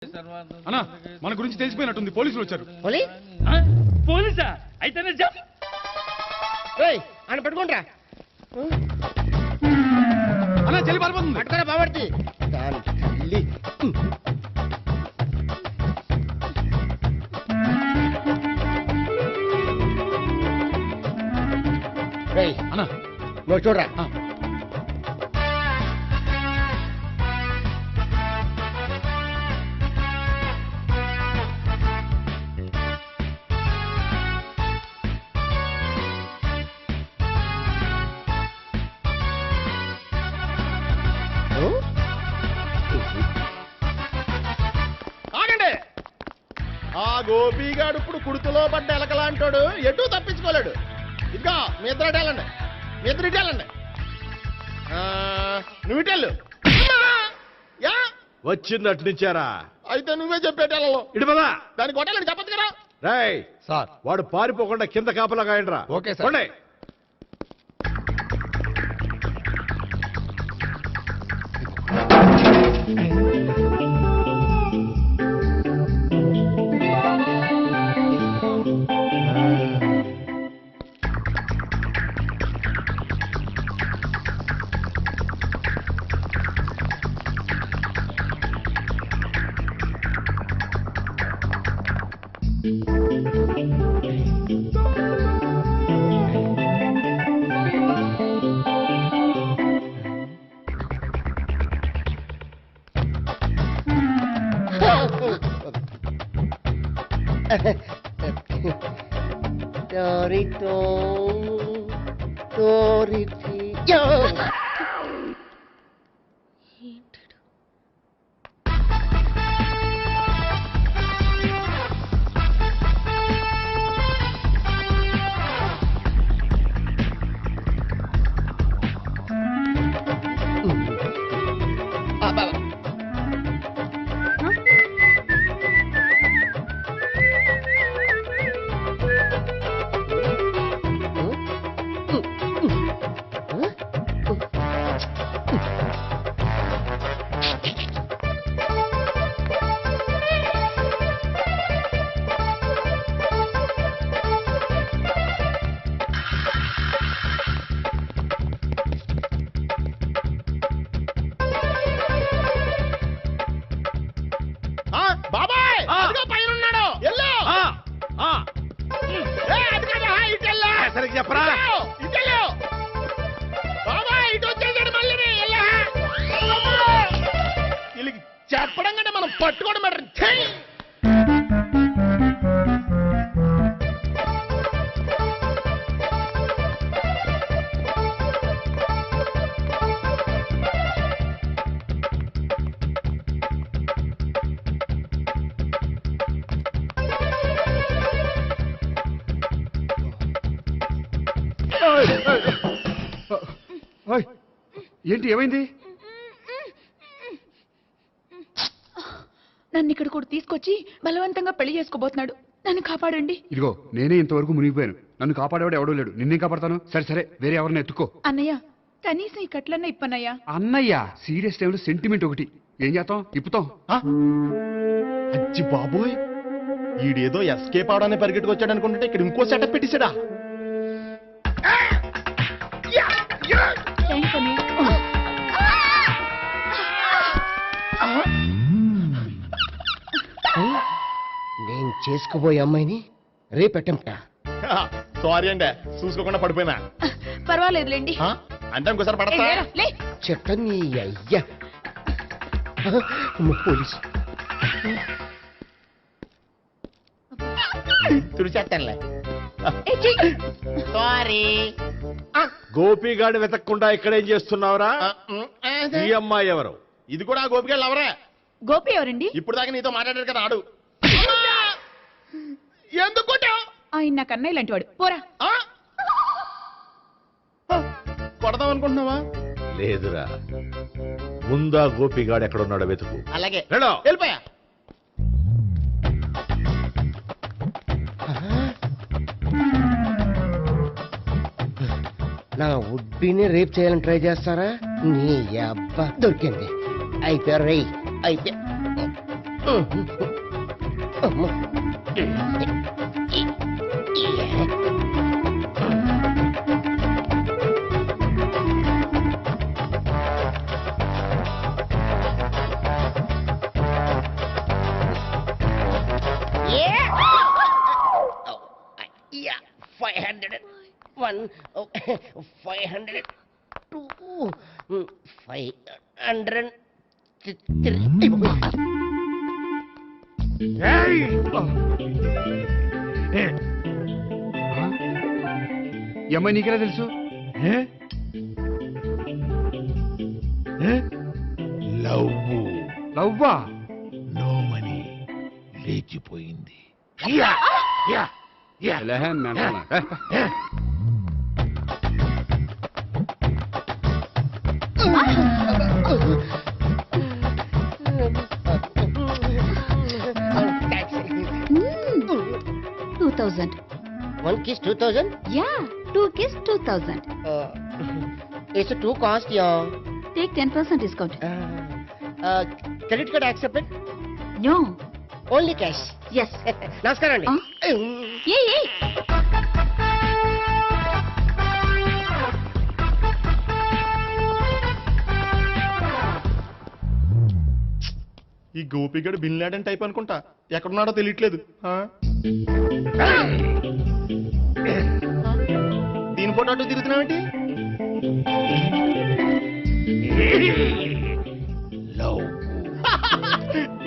అన్నా మన గురించి తెలిసిపోయినట్టుంది, పోలీసులు వచ్చారు. పోలీసా? అయితేనే అని పట్టుకుంటా అన్నా చెల్లి పారిపోతుంది. పట్టుకోరా బాబర్తి దాని తల్లి. అన్నా నువ్వు చూడరా. ఆగండి. ఆ గోపిగాడు ఇప్పుడు కుడుతులో పడ్డ ఎలకలాంటాడు, ఎటు తప్పించుకోలేడు. ఇదిగో మీ ఇద్దరు ఇటేళ్ళండి, మీ ఇద్దరు ఇటేళ్ళండి. నువ్వు ఇటెళ్ళు. యా వచ్చినట్టు నుంచారా? అయితే నువ్వే చెప్పేటెళ్ళలో ఇటు పదా. దానికి కొట్టాలని చెప్పచ్చు కదా. రేయ్ సార్ వాడు పారిపోకుండా కింద కాపలా కాయండిరా. Okay sir. బాబాయ్ పైన ఉన్నాడు. ఎల్లో సరిగ్గా చెప్పరా? ఇటెళ్ళు బాబాయ్. ఇటు వచ్చేసాడు మళ్ళీ. వీళ్ళకి చెప్పడం కంటే మనం పట్టుకోవడం బెటర్. ఏంటి ఏమైంది? నన్ను ఇక్కడ కూడా తీసుకొచ్చి బలవంతంగా పెళ్లి చేసుకోబోతున్నాడు. నన్ను కాపాడండి. ఇదిగో నేనే ఇంతవరకు మునిగిపోయాను. నన్ను కాపాడేవాడు ఎవడో లేడు. నిన్నేం కాపాడతాను? సరే సరే వేరే ఎవరిని ఎత్తుకో. అన్నయ్య కనీసం ఈ కట్లన్నా ఇప్పన్నయ్యా. అన్నయ్య సీరియస్ టైంలో సెంటిమెంట్ ఒకటి. ఏం చేస్తాం? ఇప్పుతాం. అచ్చి బాబోయ్, ఈడేదో ఎస్కేప్ అవడానికి పరిగెట్టుకొచ్చాడు అనుకుంటే ఇక్కడ ఇంకో సెటప్ పెట్టేశాడా? థ్యాంక్స్ అన్నయ్య. నేను చేసుకోబోయే అమ్మాయిని రేపెట్టంట. సారీ అండి, చూసుకోకుండా పడిపోయినా. పర్వాలేదులేండి. అంటే ఇంకోసారి పడతా. చెట్ట నీ అయ్యా. పోలీసు తుడిచేస్తానులే. సారీ. గోపిగాడి వెతకకుండా ఇక్కడేం చేస్తున్నావురా? ఈ అమ్మాయి ఎవరు? ఇది కూడా ఆ గోపిగాళ్ళు ఎవరే? గోపి ఎవరండి? ఇప్పుడు దాకా నీతో మాట్లాడారు కదా ఆడు. ఎందుకు ఆయన నాకు అన్నయ్య లాంటి వాడు. పోరా. కొడదాం అనుకుంటున్నావా? లేదురా, ముందా గోపిగాడు ఎక్కడున్నాడో వెతుకు. అలాగే రేడో. వెళ్ళిపోయా. నా ఉడ్బీని రేప్ చేయాలని ట్రై చేస్తారా? నీ అబ్బా దొరికింది. అయిపోయారు రై. అయితే అమ్మో. Yeah, 500. 1, 500. 2, 500. 3. ఈ అమ్మాయి నీకెలా తెలుసు లవ్వా నోమని లేచిపోయింది. ఎలాహే మెంటనా? Taxi. 2000. 1 kiss 2000. Yeah, 2 kiss 2000. It's a 2 cost, yeah. Take 10% discount. Credit card accepted? No. Only cash. Yes. నమస్కారం అండి. Hey. ఈ గోపిగడు బిన్ లాడెన్ టైప్ అనుకుంటా, ఎక్కడున్నాడో తెలియట్లేదు. ఆ? దీని ఫోటో అటు తిరుగుతున్నావేంటి?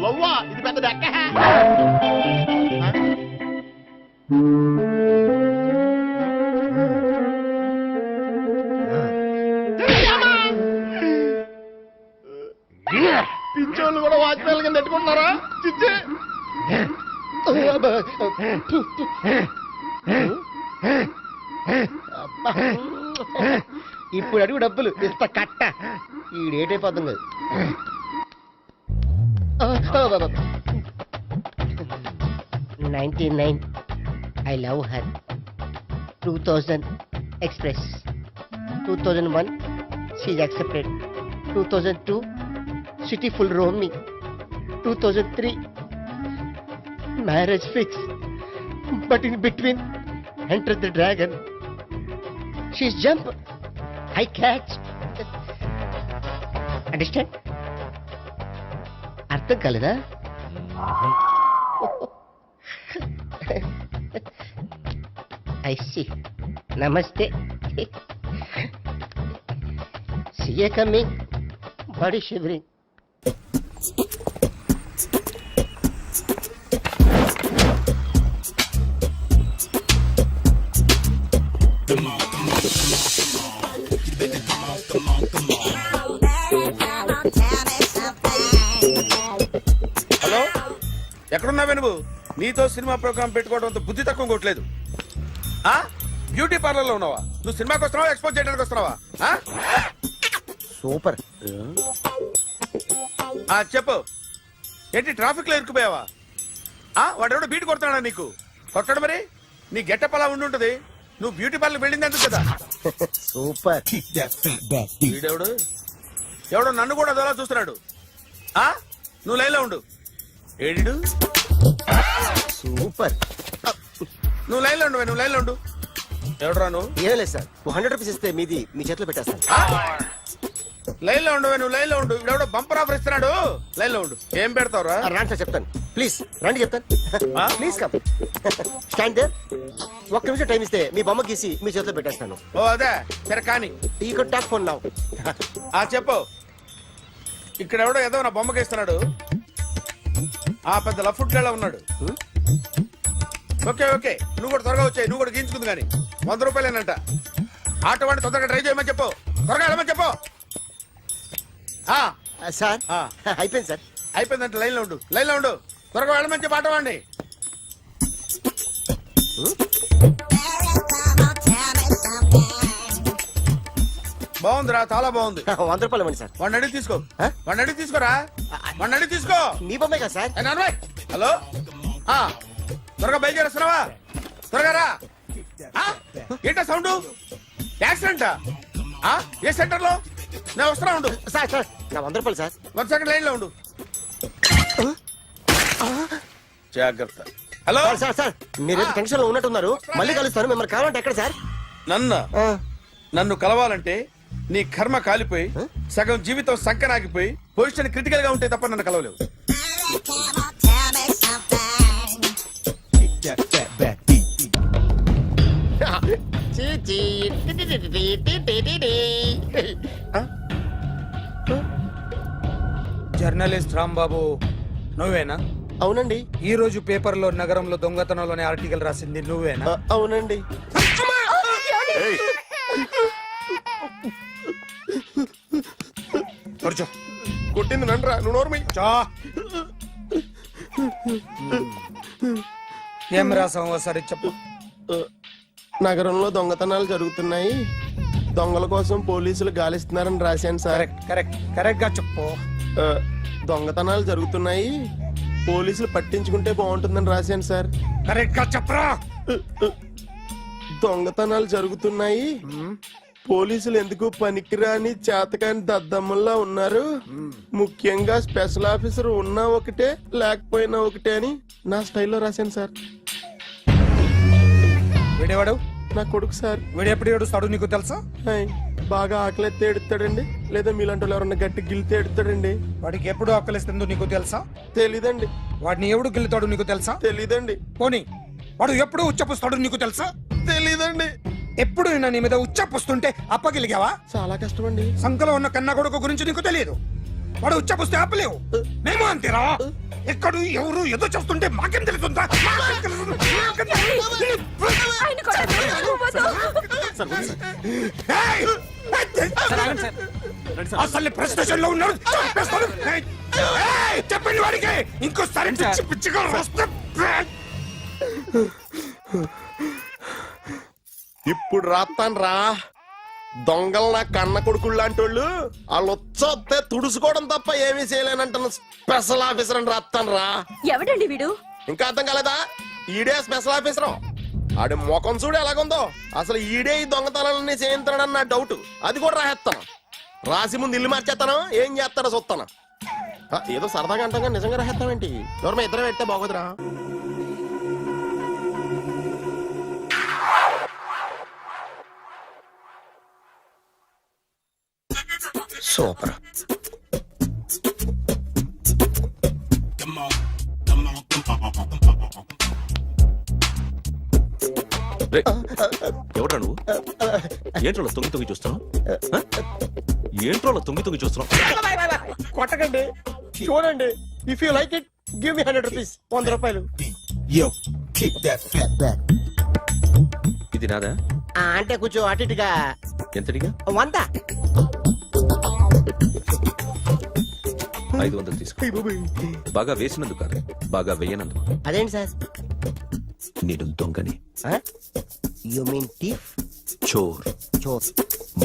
లవ్వా, ఇది పెద్ద దెక్క. పిచ్చోళ్ళు కూడా వాచ్మెన్ కింద పెట్టుకుంటున్నారా? చిచ్చే. ఇప్పుడు అడుగు డబ్బులు ఇంత కట్ట ఈ డేట్ అయిపోతుంది కదా. 99 I love her. 2000 express. 2001 she's accepted. 2002 city full roaming. 2003 marriage fix. But in between entered the dragon. She's jump. I catch. Understand? అర్థం కాలేదా? I see. Namaste. See you coming. Body shivering. Hello, ఎక్కడున్నావే నువ్వు? నీతో cinema programme పెట్టుకోవడంతో బుద్ధి తక్కువ కొట్టలేదు. Beauty parlour లో ఉన్నావా? నువ్వు సినిమాకి వస్తున్నావా, ఎక్స్పోజ్ చేయడానికి వస్తున్నావా? సూపర్. చెప్పు, ఏంటి ట్రాఫిక్ లో ఇరుక్కుపోయావా? వాడెవడో బీట్ కొడతాడా నీకు? కొట్టడు మరి. నీ గెట్టప్ అలా ఉండుంటది. నువ్వు బ్యూటీ పార్లర్ వెళ్ళింది ఎందుకు కదా? సూపర్. వీడెవడు? ఎవడో నన్ను కూడా అదోలా చూస్తున్నాడు. నువ్వు లైన్లో ఉండు. ఏడిడు? సూపర్. నువ్వు లైన్లో ఉండు, నువ్వు లైన్లో ఉండు. ఎవడరా నువ్వు? ఏం లేదు సార్, 100 రూపీస్ ఇస్తే మీది మీ చేతిలో పెట్టేస్తాను. లైన్లో ఉండు, నువ్వు లైన్లో ఉండు. ఇవిడెవడో బంపర్ ఆఫర్ ఇస్తున్నాడు. లైన్లో ఉండు. ఏం పెడతావురా? రాండి సార్, చెప్తాను. ప్లీజ్ రండి, చెప్తాను. Please come. Stand there. ఒక్క నిమిషం టైం ఇస్తే మీ బొమ్మ గీసి మీ చేతిలో పెట్టేస్తాను. ఓ అదే, సరే కానీ. ఈ కుడ్ టాక్ ఫోన్ నౌ. చెప్పు. ఇక్కడ ఎవడో ఏదో నా బొమ్మకి ఇస్తున్నాడు. పెద్ద లఫుట్ గళ్ళ ఉన్నాడు. ఓకే ఓకే, నువ్వు కూడా త్వరగా వచ్చాయి. నువ్వు కూడా గీంచుకుంది కానీ 100 రూపాయలేనంట. ఆటో వాడిని తొందరగా ట్రై చేయమని చెప్పు. త్వరగా వెళ్ళమని చెప్పు. సార్ అయిపోయింది సార్. అయిపోయిందంటే లైన్లో ఉండు, లైన్లో ఉండు. త్వరగా వెళ్ళమని చెప్పు ఆటో వాడిని. బాగుందిరా, చాలా బాగుంది. 100 రూపాయలు ఇవ్వండి సార్. వాడిని అడిగి తీసుకో. వాడిని అడిగి తీసుకోరా. వాడిని అడిగి తీసుకో. మీ బొమ్మే కదా సార్. హలో, త్వరగా బయలుదేరేస్తున్నావా? త్వరగా రా. ఏంటా సౌండ్? యాక్సిడెంటా? ఏ సెంటర్ లో? నేను వస్తున్నా ఉండు. సార్ సార్ నా 100 రూపాయలు సార్. 1 సెకండ్ లైన్ లో ఉండు. జాగ్రత్త. హలో సార్ సార్ సార్ మీరేదో టెన్షన్ లో ఉన్నట్టున్నారు. మళ్ళీ కలుస్తాను. మిమ్మల్ని కావాలంటే ఎక్కడ సార్? నన్ను కలవాలంటే నీ కర్మ కాలిపోయి సగం జీవితం సంకనాగిపోయి పొజిషన్ క్రిటికల్ గా ఉంటే తప్ప నన్ను కలవలేవు. జర్నలిస్ట్ రాంబాబు నువ్వేనా? అవునండి. ఈ రోజు పేపర్లో నగరంలో దొంగతనంలోనే ఆర్టికల్ రాసింది నువ్వేనా? అవునండి. కూర్చో. కొట్టింది నండ్రా, నువ్వు నోర్మి. ఏం రాసావు ఒకసారి చెప్పు. నగరంలో దొంగతనాలు జరుగుతున్నాయి, దొంగల కోసం పోలీసులు గాలిస్తున్నారని రాశాను సార్. కరెక్ట్ కరెక్ట్ కరెక్ట్ గా చెప్పు. దొంగతనాలు జరుగుతున్నాయి, పోలీసులు పట్టించుకుంటే బాగుంటుందని రాశాను సార్. కరెక్ట్ గా చెప్పరా. దొంగతనాలు జరుగుతున్నాయి, పోలీసులు ఎందుకు పనికిరాని చేతకాని దద్దమ్మల్లా ఉన్నారు, ముఖ్యంగా స్పెషల్ ఆఫీసర్ ఉన్నా ఒకటే లేకపోయినా ఒకటే అని నా స్టైల్లో రాశాను సార్. వీడేవాడు? నా కొడుకు సార్. వీడు ఎప్పుడు ఏడుస్తాడు నీకు తెలుసా? హాయ్, బాగా ఆకలిస్తే ఎడుతాడండి, లేదా మీలాంటి వాళ్ళు ఎవరన్నా గట్టి గిల్లితే ఎడుతాడండి. వాడికి ఎప్పుడు ఆకలిస్తుందో నీకు తెలుసా? తెలీదండి. వాడిని ఎవడు గిల్లుతాడు నీకు తెలుసా? తెలీదండి. పోనీ వాడు ఎప్పుడు ఉచ్చపుస్తాడు నీకు తెలుసా? తెలీదండి. ఎప్పుడు నీ మీద ఉచ్చపుస్తుంటే అప్పగిలిగావా? చాలా కష్టమండి. సంకలో ఉన్న కన్న కొడుకు గురించి నీకు తెలియదు. వాడు ఉచ్చపుస్తే ఆపలేవు. మేము అంతేరా. ఎక్కడు ఎవరు ఏదో చేస్తుంటే మాకేం తెలుస్తుందా? అసలు ప్రెస్టేషన్ లో ఉన్నాడు. చెప్పండి వాడికి ఇంకోసారి పిచ్చి పిచ్చిగా వస్తే. ఇప్పుడు రాత్తాను రా. దొంగలు నా కన్న కొడుకుళ్ళు లాంటి వాళ్ళు వాళ్ళు వచ్చొస్తే తుడుచుకోవడం తప్ప ఏమీ చేయలేనంటున్న స్పెషల్ ఆఫీసర్ అని రాత్తాను రా. ఎవడండి వీడు? ఇంకా అర్థం కాలేదా? ఈడే స్పెషల్ ఆఫీసర్. ఆడి ముఖం చూడు ఎలాగుందో. అసలు ఈడే ఈ దొంగతనాలన్నీ చేయించాడని నా డౌట్. అది కూడా రాసేస్తాను. రాసి ముందు ఇల్లు మార్చేస్తాను, ఏం చేస్తాడో చూస్తాను. ఏదో సరదాగా అంటాం, నిజంగా రాసేస్తామేంటి? ఎవరు ఇద్దరం పెడితే బాగోదురా. సూపర్. ఎవడా నువ్వు? ఏంట్రోలో తొంగి తొంగి చూస్తున్నావు? ఏంట్రోలో తొంగి తొంగి చూస్తున్నావు? కొట్టకండి, చూడండి. If you like it give me 100 rupees. 100 రూపాయలు. ఇది నాదా? అంటే కొంచెం అటు ఇటుగా. ఎంతడిగా? 100. 500 తీసుకో. బాగా వేసినందుకు కాదు, బాగా వేయనందుకు. అదేంటి సార్? నేను దొంగని. You mean thief? చోర్. చోర్.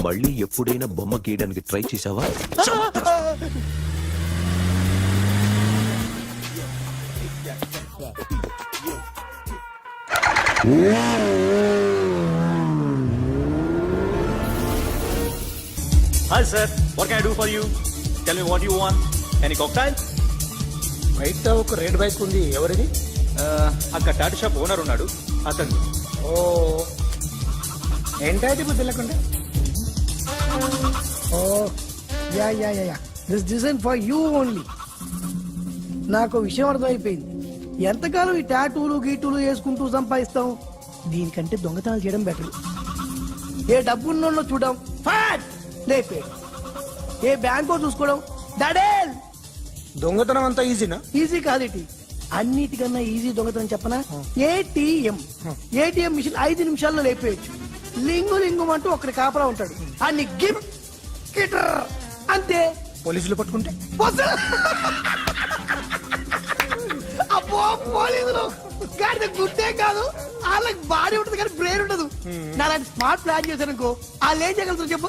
మళ్ళీ ఎప్పుడైనా బొమ్మ గీయడానికి ట్రై చేసావా? Hi sir, what can I do for you? Tell me what you want. Any cocktail? బయట ఒక రెడ్ బైక్ ఉంది. ఎవరిది? అక్కడ టాటూ షాప్ ఓనర్ ఉన్నాడు, అతను. ఓ ఏంటది బుద్ధి లేకుండా? Oh yeah yeah yeah yeah this design for you only. నాకు విషయం అర్థమైపోయింది. ఎంతకాలం ఈ టాటూలు గీటూలు వేసుకుంటూ సంపాదిస్తాం? దీనికంటే దొంగతనాలు చేయడం బెటర్. ఏ డబ్బున్నోళ్ళు చూడడం ఫాట్ లేపే, ఏ బ్యాంకో చూసుకోవడం దడేల్. దొంగతనం అంతా ఈజీనా? ఈజీ కాదేటి, అన్నిటికన్నా ఈజీ దొంగతనం చెప్పనా? ఏటీఎం. ఏటీఎం మిషన్ 5 నిమిషాల్లో లేపేయచ్చు. లింగు లింగు అంటూ ఒకటి కాపలా ఉంటాడు, అన్ని గిమ్ గిటర్ అంతే. పోలీసులు పట్టుకుంటే అబ్బో పోలీసులు గాడి గుట్టే కాదు, వాళ్ళకి బాడీ ఉంటుంది కానీ బ్రెయిన్ ఉండదు. నా అలాంటి స్మార్ట్ ప్లాన్ చేశానుకో, వాళ్ళు ఏం చేయగలుగుతారు చెప్పు?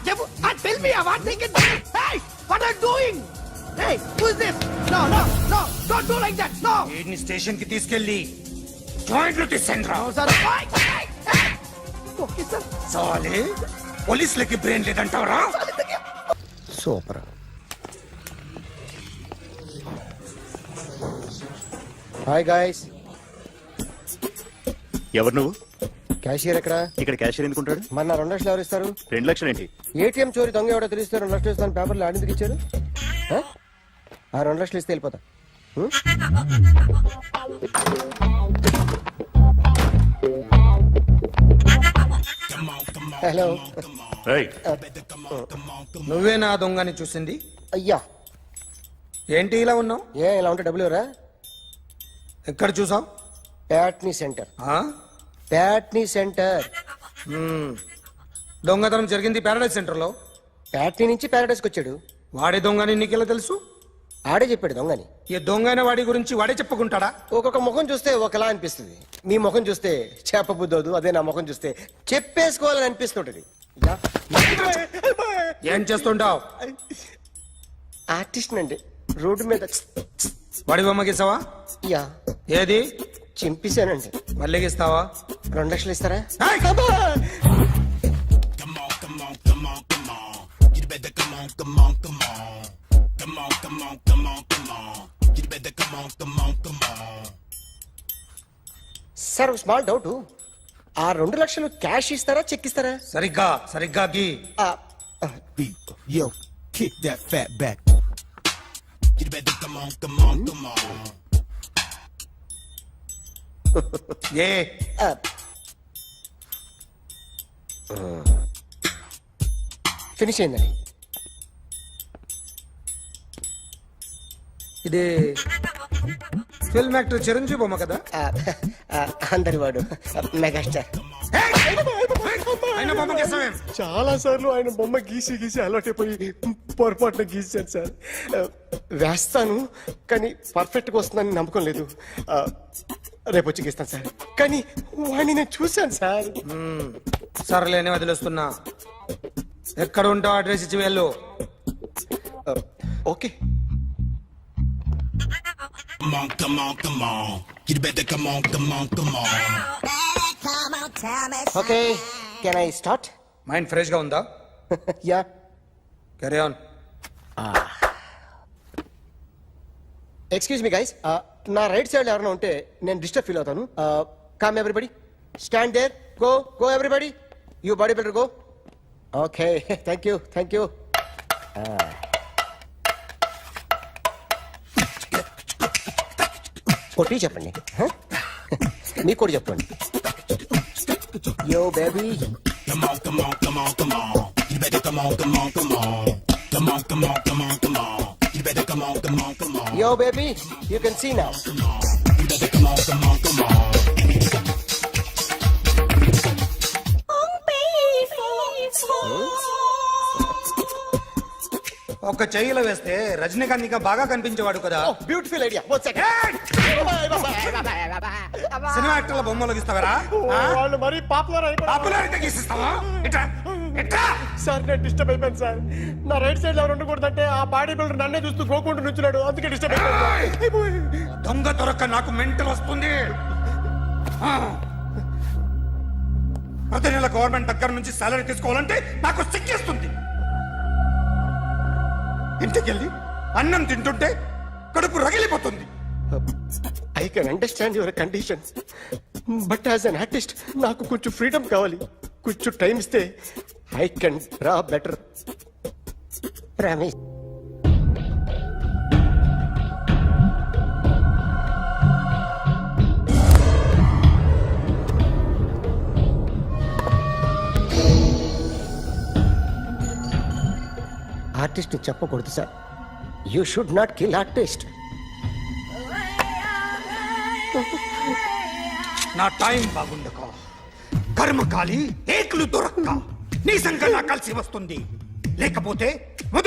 చెప్పు, tell me what they can. Hey what are doing? Hey who is this? No no no don't do like that. No. వీడిని స్టేషన్ కి తీసుకెళ్ళి జాయింట్లు తీసేంద్రా. Sir okay sir. సాలే పోలీసులకి బ్రెయిన్ లేదంటావరా? సూపర్. Hi guys. ఎవరు నువ్వు? క్యాషియర్ ఎక్కడ? ఇక్కడ క్యాషియర్ ఎందుకుంటాడు? మన 2 లక్షలు ఎవరు ఇస్తారు? 2 లక్షలు ఏంటి? ఏటీఎం చోరీ దొంగ ఎవడో తెలిస్తే 2 లక్షలు ఇస్తాను పేపర్లు ఆడిందుకు ఇచ్చారు. ఆ 2 లక్షలు ఇస్తే వెళ్ళిపోతా. హలో. రేయ్, నువ్వే నా దొంగని చూసింది? అయ్యా, ఏంటి ఇలా ఉన్నావు? ఏ ఇలా ఉంటే డబ్బులు ఎవరా? ఎక్కడ చూసావు? ప్యాట్నీ సెంటర్. ప్యాట్నీ సెంటర్. దొంగతనం జరిగింది ప్యారడైజ్ సెంటర్ లో. ప్యాట్నీ నుంచి ప్యారడైస్కి వచ్చాడు. వాడే దొంగని నీకెలా తెలుసు? ఆడే చెప్పాడు దొంగని. ఈ దొంగైన వాడి గురించి వాడే చెప్పుకుంటాడా? ఒక్కొక్క ముఖం చూస్తే ఒకలా అనిపిస్తుంది. మీ ముఖం చూస్తే చేపబుద్దోదు, అదే నా ముఖం చూస్తే చెప్పేసుకోవాలని అనిపిస్తుంటది. ఏం చేస్తుంటావు? ఆర్టిస్ట్ అండి. రోడ్డు మీద వాడి బొమ్మ గీసావా? యా, ఏది? చింపేశానండి. మళ్ళీ గీస్తావా? 2 లక్షలు ఇస్తారా? సార్ స్మాల్ డౌట్, ఆ 2 లక్షలు క్యాష్ ఇస్తారా చెక్ ఇస్తారా? సరిగ్గా సరిగ్గా గీ. Yo, kick that fat back. You better come on. A finish అయిందండి. ఇది ఫిల్మ్ యాక్టర్ చిరంజీవి బొమ్మ కదా? అందరి వాడు మెగాస్టార్. ఆయన బొమ్మ గీసావేం? చాలా సార్లు ఆయన బొమ్మ గీసి గీసి అలవాటైపోయి పొరపాటున గీసాను సార్. వేస్తాను కానీ పర్ఫెక్ట్ గా వస్తుందని నమ్మకం లేదు. రేపు వచ్చి గీస్తాను సార్. కానీ వాడిని నేను చూశాను సార్. సర్లేని వదిలేస్తున్నా. ఎక్కడ ఉంటావు అడ్రస్ ఇచ్చి వెళ్ళు. Okay. Come on. You better come on. Okay, can I start? Mind fresh గా ఉందా? Yeah. Carry on. Excuse me guys, నా రైట్ సైడ్ ఎవరైనా ఉంటే నేను డిస్టర్బ్ ఫీల్ అవుతాను. Come everybody, stand there, go everybody, you body builder go. Okay, thank you. కొట్టి చెప్పండి, మీకు కూడా చెప్పండి. Yo baby, Come on. You better come on. Come on. You better come on. Yo baby, you can see now. You better come on. ఒక చెయ్యిలో వేస్తే రజనీకాంత్ ఇంకా బాగా కనిపించేవాడు కదా. Beautiful idea. సినిమా యాక్టర్ల బొమ్మలు గీస్తావరా? వాళ్ళు మరీ పాపులారిటీ గీసిస్తావా? ఇట్రా. సార్ నేను డిస్టర్బ్ అయిపోయాను సార్. నా రైట్ సైడ్ ఎవరు ఉండకూడదంటే ఆ బాడీ బిల్డర్ నన్నే చూస్తూ గోకుంటూ నుంచున్నాడు, అందుకే డిస్టర్బ్ అయిపోయాను. దొంగ దొరక్క నాకు మెంటల్ వస్తుంది. ప్రతి నెల గవర్నమెంట్ దగ్గర నుంచి సాలరీ తీసుకోవాలంటే నాకు సిగ్గేస్తుంది. ఇంటికెళ్ళి అన్నం తింటుంటే కడుపు రగిలిపోతుంది. I can understand your conditions, but as an artist నాకు కొంచెం ఫ్రీడమ్ కావాలి. కొంచెం టైం ఇస్తే I can draw better. Promise. Artist చెప్పకూడదు sir. You should not kill artist. నా టైం బాగుండక కర్మకాలి ఏకులు దొరక్క నీ సంఘం నాకు కలిసి వస్తుంది. లేకపోతే మొదటి